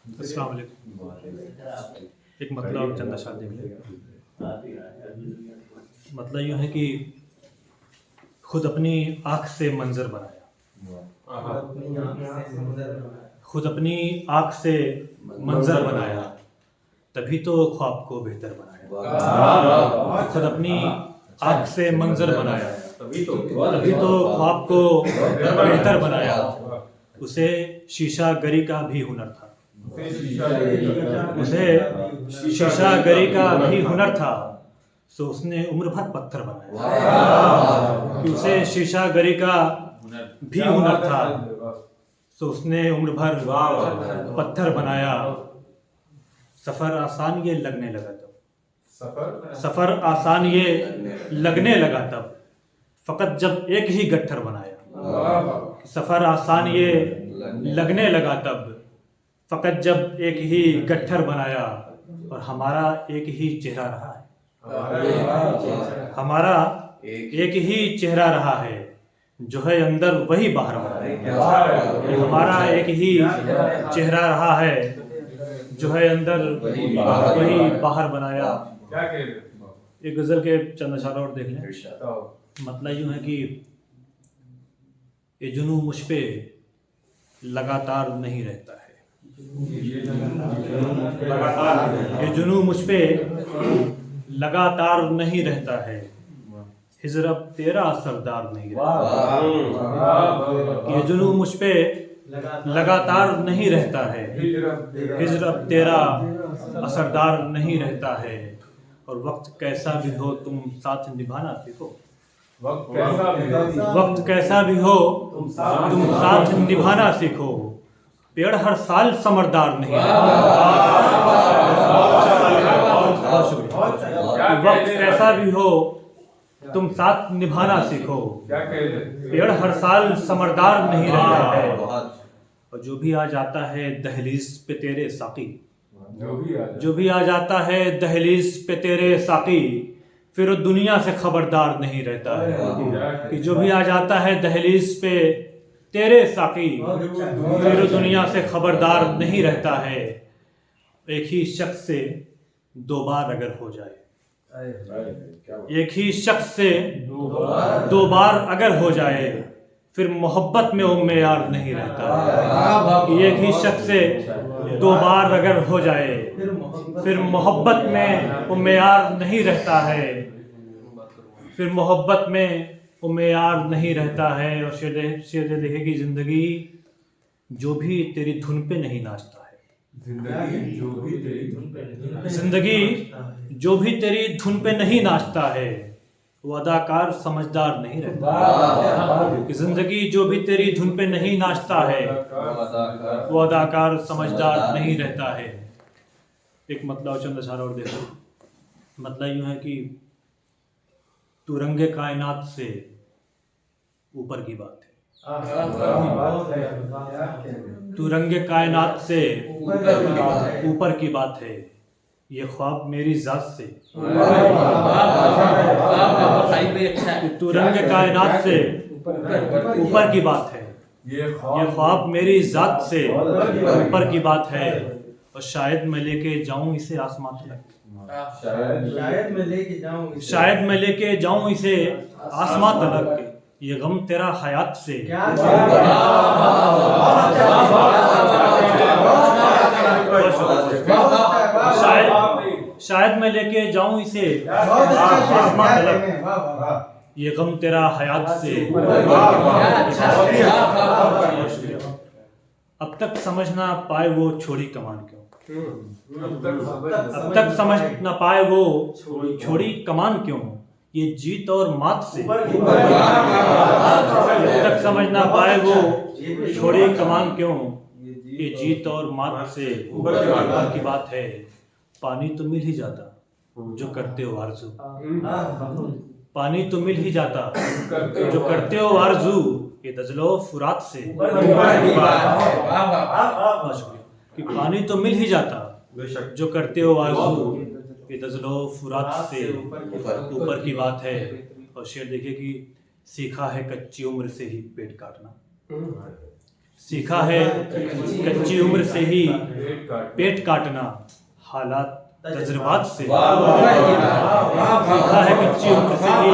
अस्सलाम वालेकुम। एक मतलब चंद अशआर देख लें। मतलब यूँ है कि खुद अपनी आँख से मंजर बनाया, खुद अपनी आँख से मंजर बनाया, तभी तो ख्वाब को बेहतर बनाया। खुद अपनी आँख से मंजर बनाया, तभी तो ख्वाब को बेहतर बनाया। उसे शीशा गरी का भी हुनर था, उसे शीशा गरी का भी हुनर था, सो उसने उम्र भर पत्थर बनाया। कि उसे शीशा गरी का भी हुनर था, सो उसने उम्र भर पत्थर बनाया। सफ़र आसान ये लगने लगा तब, सफ़र आसान ये लगने लगा तब, फ़कत जब एक ही गट्ठर बनाया। सफ़र आसान ये लगने लगा तब, फ़कत जब एक ही गट्ठर बनाया। और हमारा एक ही चेहरा रहा है, हमारा एक ही चेहरा रहा है, जो है अंदर वही बाहर बनाया। हमारा एक ही चेहरा रहा है, जो है अंदर वही बाहर बनाया। एक गज़ल के चंद अशआर और देख लें। मतलब यूँ है कि ये जुनून मुझ पे लगातार नहीं रहता है, ये जुनून मुझ पे लगातार नहीं रहता है। हिजर अब तेरा असरदार नहीं रहता, ये जुनून मुझ पे लगातार नहीं रहता है। हिजर अब तेरा असरदार नहीं रहता है। और वक्त कैसा भी हो तुम साथ निभाना सीखो, वक्त कैसा भी हो तुम साथ निभाना सीखो। पेड़ हर साल समरदार नहीं रहता। वक्त कैसा भी हो तुम साथ निभाना सीखो, पेड़ हर साल समरदार नहीं रहता है। और जो भी आ जाता है दहलीज पे तेरे साकी, जो भी आ जाता है दहलीज पे तेरे साकी, फिर वो दुनिया से खबरदार नहीं रहता है। कि जो भी आ जाता है दहलीज पे तेरे साकी, फिर वो दुनिया से खबरदार नहीं रहता है। एक ही शख्स से दो बार अगर हो जाए, एक ही शख्स से दो बार अगर हो जाए, फिर मोहब्बत में वो मेयार नहीं रहता है। एक ही शख्स से दो बार अगर हो जाए, फिर मोहब्बत में वो मेयार नहीं रहता है, फिर मोहब्बत में वो मेयार नहीं रहता है। और शेर देखे कि ज़िंदगी जो भी तेरी धुन पे नहीं नाचता है, ज़िंदगी जो भी तेरी धुन पे नहीं नाचता है, वो अदाकार समझदार नहीं रहता। कि ज़िंदगी जो भी तेरी धुन पे नहीं नाचता है, वो अदाकार समझदार नहीं रहता है। एक मतलब चंद अशआर और देखो। मतलब यूँ है कि तू रंगे कायनात से ऊपर की बात है, तू रंगे कायनात से ऊपर की बात है। ये ख्वाब मेरी ज़ात से, तू रंगे कायनात से ऊपर की बात है। ये ख्वाब मेरी ज़ात से ऊपर की बात है। और शायद मैं लेके जाऊं इसे आसमां तक, शायद मैं लेके जाऊं इसे आसमां तलक। ये गम तेरा हयात से, शायद मैं लेके जाऊं इसे आसमां तलक। ये गम तेरा हयात से। अब तक समझ ना पाए वो छोड़ी कमान क्यों, अब तक समझ ना पाए वो छोड़ी कमान क्यों। ये जीत और मात से, अब तक समझ ना पाए वो छोड़ी कमान क्यों। ये जीत और मात से ऊपर की बात है। पानी तो मिल ही जाता जो करते हो आरज़ू, पानी तो मिल ही जाता जो करते हो आरज़ू। ये दजलो फुरात से, कि पानी तो मिल ही जाता जो करते हो आरज़ू। ये दजलो फुरात से ऊपर की बात है। और शेर देखिए कि सीखा है कच्ची उम्र से ही पेट काटना, सीखा है कच्ची उम्र से ही पेट काटना हालात तजुर्बात से सीखा है कच्ची उम्र से ही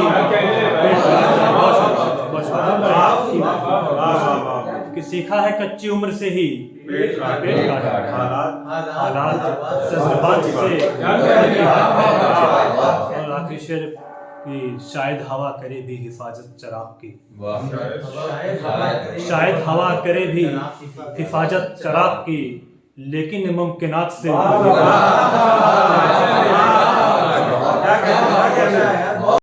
कि सीखा है कच्ची उम्र से ही पेट काटना हालात तजुर्बात से। और आखिरी शेर कि शायद हवा करे भी हिफाजत चराग की, शायद हवा करे भी हिफाजत चराग की, लेकिन मुमकिनात से